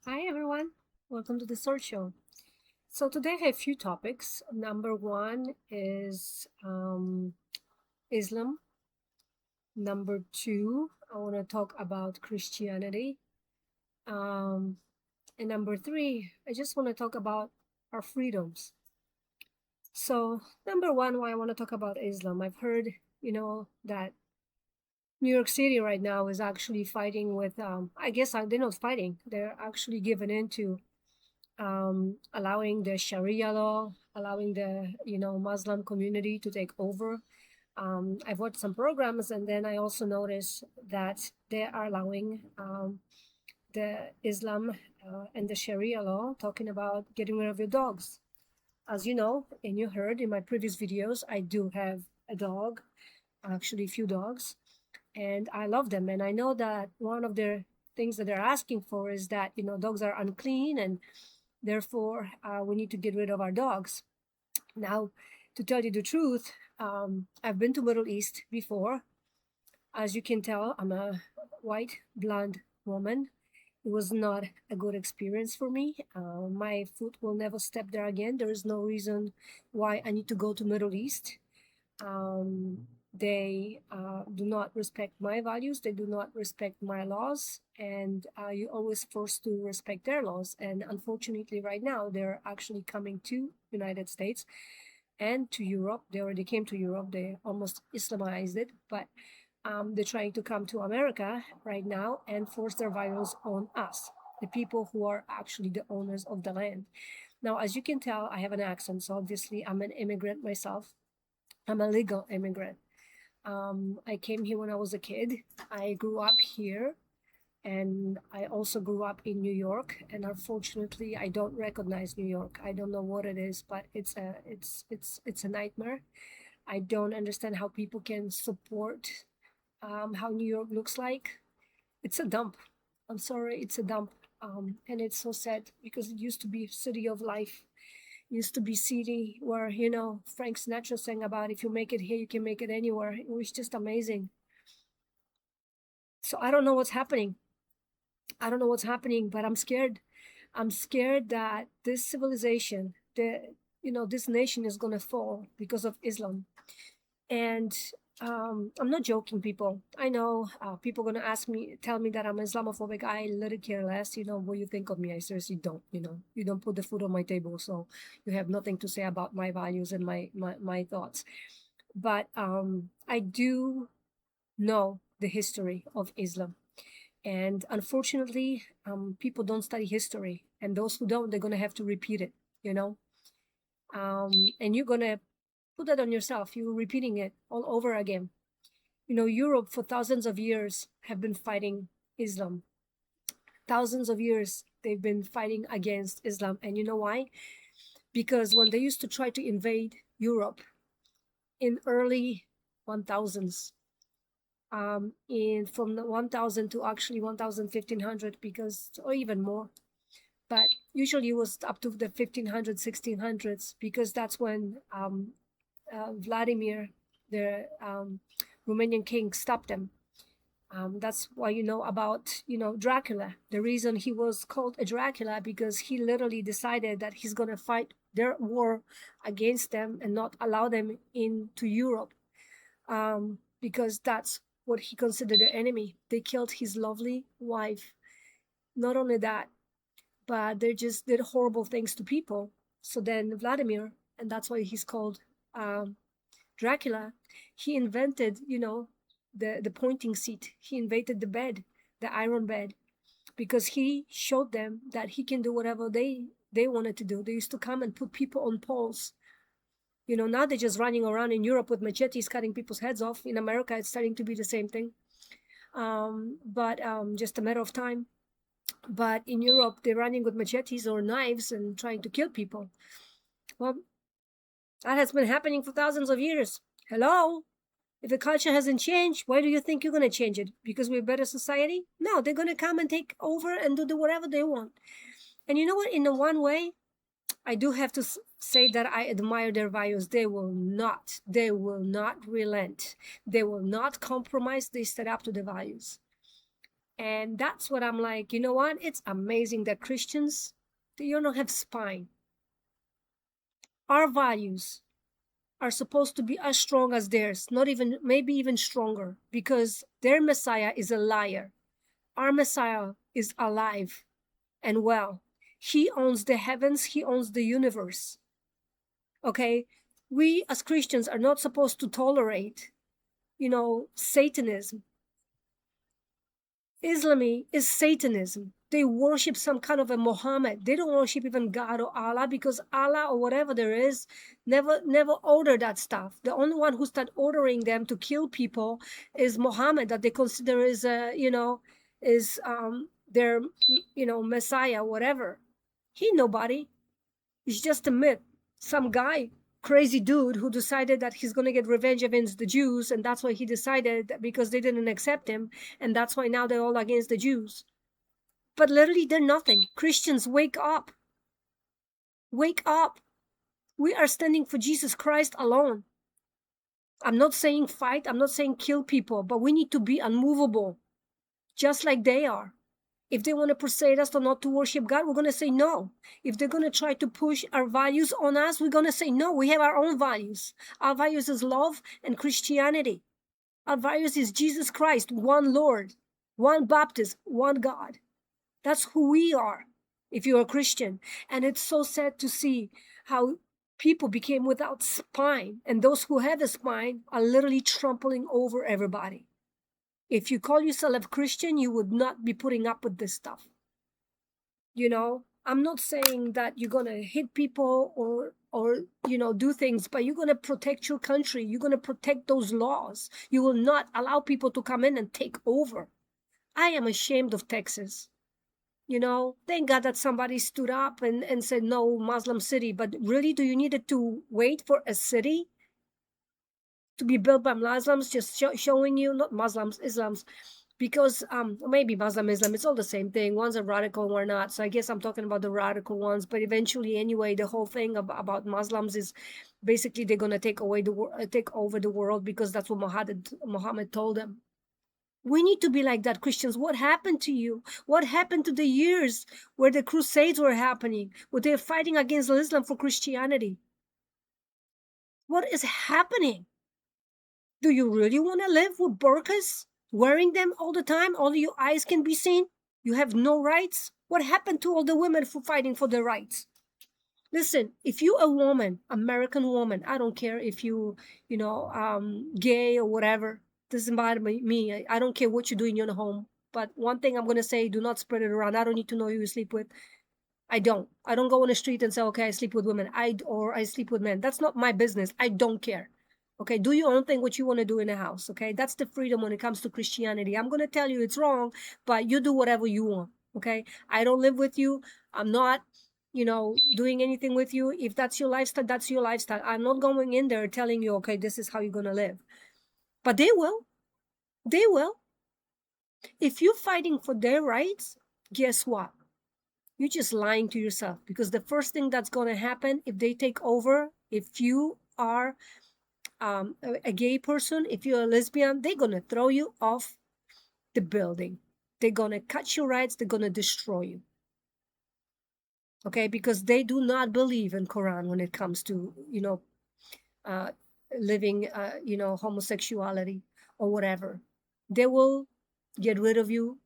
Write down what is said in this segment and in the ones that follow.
Hi everyone, welcome to the Sword Show. So today I have a few topics. Number one is Islam. Number two, I want to talk about Christianity. Um, and number three, I just want to talk about our freedoms. So number one, why I want to talk about Islam. I've heard, that New York City right now is actually fighting with, I guess they're not fighting, they're actually giving in to allowing the Sharia law, allowing the Muslim community to take over. I've watched some programs, and then I also noticed that they are allowing the Islam and the Sharia law, talking about getting rid of your dogs. As you know, and you heard in my previous videos, I do have a dog, actually a few dogs, and I love them. And I know that one of their things that they're asking for is that dogs are unclean, and therefore we need to get rid of our dogs. Now, to tell you the truth, I've been to Middle East before. As you can tell, I'm a white blonde woman. It was not a good experience for me. My foot will never step there again. There is no reason why I need to go to Middle East. They do not respect my values. They do not respect my laws, and you're always forced to respect their laws. And unfortunately, right now they're actually coming to United States and to Europe. They already came to Europe. They almost Islamized it, but they're trying to come to America right now and force their values on us, the people who are actually the owners of the land. Now, as you can tell, I have an accent, so obviously I'm an immigrant myself. I'm a legal immigrant. I came here when I was a kid. I grew up here, and I also grew up in New York. And unfortunately, I don't recognize New York. I don't know what it is, but it's a nightmare. I don't understand how people can support how New York looks like. It's a dump. I'm sorry, it's a dump. And it's so sad because it used to be city of life, used to be city where Frank Sinatra sang about if you make it here you can make it anywhere. It was just amazing. So I don't know what's happening. I don't know what's happening, but I'm scared. I'm scared that this civilization, this nation is gonna fall because of Islam. And I'm not joking, people. I know people gonna tell me that I'm Islamophobic. I literally care less. What you think of me. I seriously don't. You don't put the food on my table, so you have nothing to say about my values and my thoughts. But I do know the history of Islam, and unfortunately, people don't study history, and those who don't, they're gonna have to repeat it. You know, and you're gonna put that on yourself. You're repeating it all over again. Europe for thousands of years have been fighting Islam. Thousands of years they've been fighting against Islam. And you know why? Because when they used to try to invade Europe in early 1000s, in from the 1000 to actually 1500, because or even more, but usually it was up to the 1500s, 1600s, because that's when Vladimir, the Romanian king, stopped them. That's why about Dracula. The reason he was called a Dracula, because he literally decided that he's gonna fight their war against them and not allow them into Europe, because that's what he considered their enemy. They killed his lovely wife. Not only that, but they just did horrible things to people. So then Vladimir, and that's why he's called um, Dracula, he invented, the pointing seat. He invented the bed, the iron bed, because he showed them that he can do whatever they wanted to do. They used to come and put people on poles. Now they're just running around in Europe with machetes cutting people's heads off. In America, it's starting to be the same thing. But just a matter of time. But in Europe, they're running with machetes or knives and trying to kill people. Well, that has been happening for thousands of years. Hello? If the culture hasn't changed, why do you think you're going to change it? Because we're a better society? No, they're going to come and take over and do whatever they want. And you know what? In the one way, I do have to say that I admire their values. They will not relent. They will not compromise. They stand up to the values. And that's what I'm like, you know what? It's amazing that Christians, they don't have spine. Our values are supposed to be as strong as theirs, not even, maybe even stronger, because their Messiah is a liar. Our Messiah is alive and well. He owns the heavens, he owns the universe. Okay? We as Christians are not supposed to tolerate, Satanism. Islami is Satanism. They worship some kind of a Muhammad. They don't worship even God or Allah, because Allah or whatever there is never ordered that stuff. The only one who started ordering them to kill people is Muhammad, that they consider is their Messiah, whatever. He nobody. It's just a myth. Some guy, crazy dude, who decided that he's going to get revenge against the Jews, and that's why he decided that, because they didn't accept him, and that's why now they're all against the Jews. But literally, they're nothing. Christians, wake up. Wake up. We are standing for Jesus Christ alone. I'm not saying fight, I'm not saying kill people, but we need to be unmovable, just like they are. If they want to persuade us to not to worship God, we're going to say no. If they're going to try to push our values on us, we're going to say no. We have our own values. Our values is love and Christianity. Our values is Jesus Christ, one Lord, one Baptist, one God. That's who we are, if you're a Christian. And it's so sad to see how people became without spine, and those who have a spine are literally trampling over everybody. If you call yourself a Christian, you would not be putting up with this stuff. I'm not saying that you're going to hit people or do things, but you're going to protect your country. You're going to protect those laws. You will not allow people to come in and take over. I am ashamed of Texas. Thank God that somebody stood up and said, no, Muslim city. But really, do you need to wait for a city to be built by Muslims, just showing you, not Muslims, Islams, because maybe Muslim, Islam, it's all the same thing. One's a radical, one not. So I guess I'm talking about the radical ones. But eventually, anyway, the whole thing about Muslims is basically they're gonna take over the world, because that's what Muhammad told them. We need to be like that, Christians. What happened to you? What happened to the years where the Crusades were happening, where they're fighting against Islam for Christianity? What is happening? Do you really want to live with burqas, wearing them all the time? All your eyes can be seen? You have no rights? What happened to all the women for fighting for their rights? Listen, if you're a woman, American woman, I don't care if gay or whatever, doesn't bother me. I don't care what you do in your home. But one thing I'm going to say, do not spread it around. I don't need to know who you sleep with. I don't go on the street and say, okay, I sleep with women. I sleep with men. That's not my business. I don't care. Okay, do your own thing, what you want to do in the house. Okay, that's the freedom when it comes to Christianity. I'm going to tell you it's wrong, but you do whatever you want. Okay, I don't live with you. I'm not, doing anything with you. If that's your lifestyle, that's your lifestyle. I'm not going in there telling you, okay, this is how you're going to live. But they will. They will. If you're fighting for their rights, guess what? You're just lying to yourself, because the first thing that's going to happen if they take over, if you are a gay person, if you're a lesbian, they're going to throw you off the building. They're going to cut your rights. They're going to destroy you. Okay, because they do not believe in Quran when it comes to, living, homosexuality or whatever. They will get rid of you.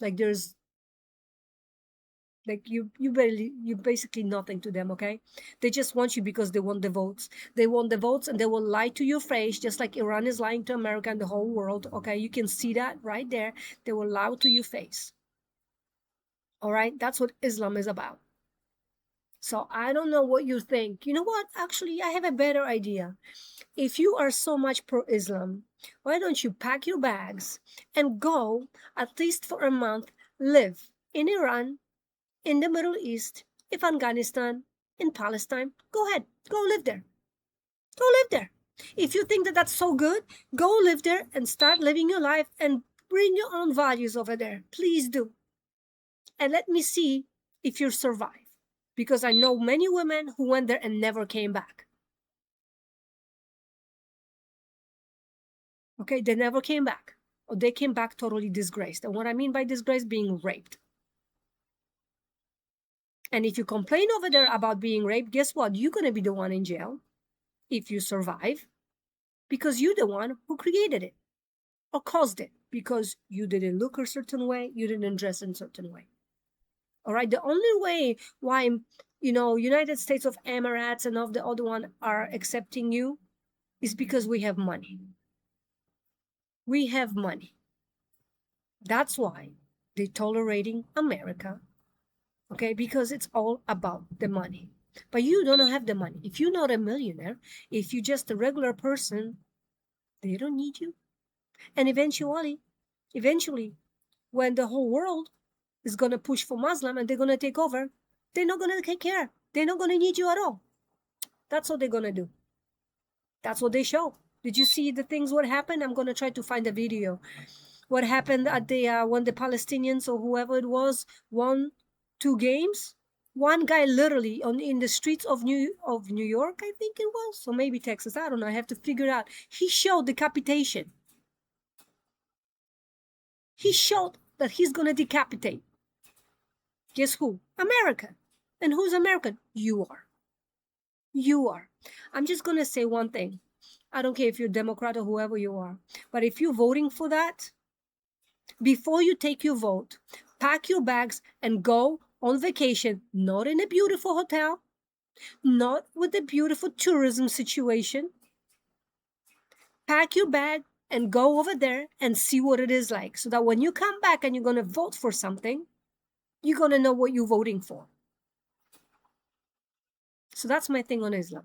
Like there's like you basically nothing to them. Okay, they just want you because they want the votes. They want the votes, and they will lie to your face, just like Iran is lying to America and the whole world. Okay, you can see that right there. They will lie to your face. All right, that's what Islam is about. So I don't know what you think. You know what? Actually, I have a better idea. If you are so much pro-Islam, why don't you pack your bags and go, at least for a month, live in Iran, in the Middle East, in Afghanistan, in Palestine? Go ahead, go live there. Go live there. If you think that that's so good, go live there and start living your life and bring your own values over there. Please do. And let me see if you survive. Because I know many women who went there and never came back. Okay, they never came back. or they came back totally disgraced. And what I mean by disgrace, being raped. And if you complain over there about being raped, guess what? You're going to be the one in jail if you survive, because you're the one who created it or caused it, because you didn't look a certain way, you didn't dress in a certain way. All right. The only way why, United States of Emirates and of the other one are accepting you is because we have money. We have money. That's why they're tolerating America. Okay, because it's all about the money. But you don't have the money. If you're not a millionaire, if you're just a regular person, they don't need you. And eventually, when the whole world is going to push for Muslim and they're going to take over, they're not going to take care. They're not going to need you at all. That's what they're going to do. That's what they show. Did you see the things what happened? I'm going to try to find a video. What happened at the when the Palestinians or whoever it was won 2 games? One guy literally in the streets of New York, I think it was, or maybe Texas. I don't know. I have to figure it out. He showed decapitation. He showed that he's going to decapitate. Guess who? America. And who's American? You are. You are. I'm just going to say one thing. I don't care if you're Democrat or whoever you are. But if you're voting for that, before you take your vote, pack your bags and go on vacation, not in a beautiful hotel, not with a beautiful tourism situation. Pack your bag and go over there and see what it is like, so that when you come back and you're going to vote for something, you're going to know what you're voting for. So that's my thing on Islam.